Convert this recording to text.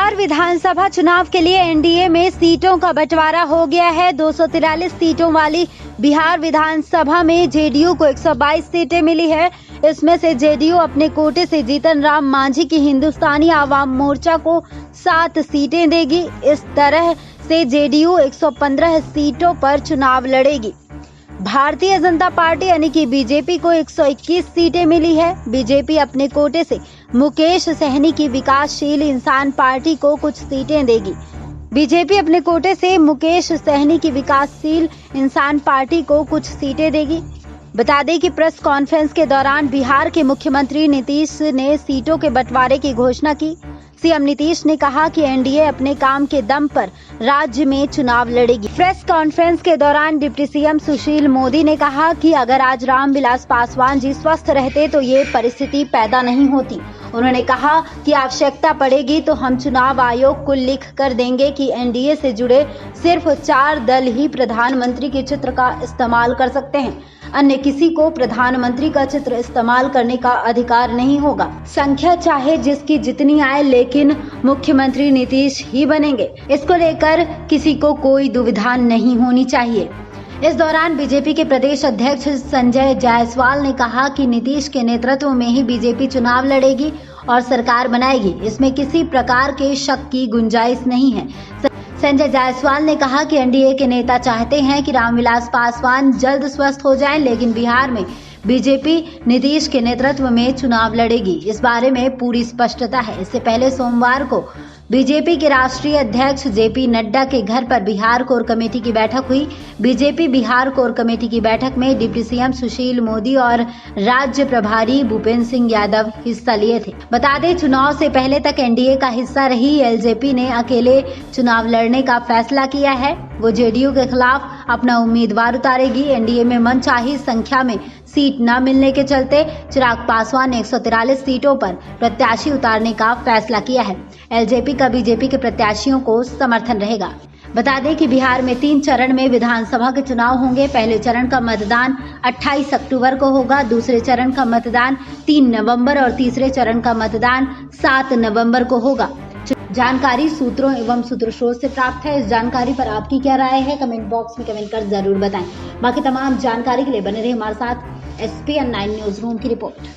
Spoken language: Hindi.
बिहार विधानसभा चुनाव के लिए एनडीए में सीटों का बंटवारा हो गया है। 243 सीटों वाली बिहार विधानसभा में जेडीयू को 122 सीटें मिली है। इसमें से जेडीयू अपने कोटे से जीतन राम मांझी की हिंदुस्तानी आवाम मोर्चा को 7 सीटें देगी। इस तरह से जेडीयू 115 सीटों पर चुनाव लड़ेगी। भारतीय जनता पार्टी यानी कि बीजेपी को 121 सीटें मिली है। बीजेपी अपने कोटे से मुकेश सहनी की विकासशील इंसान पार्टी को कुछ सीटें देगी। बीजेपी अपने कोटे से मुकेश सहनी की विकासशील इंसान पार्टी को कुछ सीटें देगी। बता दें कि प्रेस कॉन्फ्रेंस के दौरान बिहार के मुख्यमंत्री नीतीश ने सीटों के बंटवारे की घोषणा की। सीएम नीतीश ने कहा कि एनडीए अपने काम के दम पर राज्य में चुनाव लड़ेगी। प्रेस कॉन्फ्रेंस के दौरान डिप्टी सीएम सुशील मोदी ने कहा कि अगर आज रामविलास पासवान जी स्वस्थ रहते तो ये परिस्थिति पैदा नहीं होती। उन्होंने कहा कि आवश्यकता पड़ेगी तो हम चुनाव आयोग को लिख कर देंगे कि एनडीए से जुड़े सिर्फ 4 दल ही प्रधानमंत्री के चित्र का इस्तेमाल कर सकते हैं। अन्य किसी को प्रधानमंत्री का चित्र इस्तेमाल करने का अधिकार नहीं होगा। संख्या चाहे जिसकी जितनी आए, लेकिन मुख्यमंत्री नीतीश ही बनेंगे। इसको लेकर किसी को कोई दुविधा नहीं होनी चाहिए। इस दौरान बीजेपी के प्रदेश अध्यक्ष संजय जायसवाल ने कहा कि नीतीश के नेतृत्व में ही बीजेपी चुनाव लड़ेगी और सरकार बनाएगी। इसमें किसी प्रकार के शक की गुंजाइश नहीं है। संजय जायसवाल ने कहा कि एनडीए के नेता चाहते हैं कि रामविलास पासवान जल्द स्वस्थ हो जाएं, लेकिन बिहार में बीजेपी नीतीश के नेतृत्व में चुनाव लड़ेगी। इस बारे में पूरी स्पष्टता है। इससे पहले सोमवार को बीजेपी के राष्ट्रीय अध्यक्ष जेपी नड्डा के घर पर बिहार कोर कमेटी की बैठक हुई। बीजेपी बिहार कोर कमेटी की बैठक में डिप्टी सीएम सुशील मोदी और राज्य प्रभारी भूपेंद्र सिंह यादव हिस्सा लिए थे। बता दें, चुनाव से पहले तक एनडीए का हिस्सा रही एलजेपी ने अकेले चुनाव लड़ने का फैसला किया है। वो जेडीयू के खिलाफ अपना उम्मीदवार उतारेगी। एनडीए में मनचाही संख्या में सीट न मिलने के चलते चिराग पासवान ने 143 सीटों पर प्रत्याशी उतारने का फैसला किया है। एलजेपी का बीजेपी के प्रत्याशियों को समर्थन रहेगा। बता दें कि बिहार में 3 चरण में विधानसभा के चुनाव होंगे। पहले चरण का मतदान 28 अक्टूबर को होगा, दूसरे चरण का मतदान 3 नवंबर और तीसरे चरण का मतदान 7 नवंबर को होगा। जानकारी सूत्रों एवं सूत्र स्रोत से प्राप्त है। इस जानकारी पर आपकी क्या राय है, कमेंट बॉक्स में कमेंट कर जरूर बताएं। बाकी तमाम जानकारी के लिए बने रहे हमारे साथ। SPN 9 न्यूज रूम की रिपोर्ट।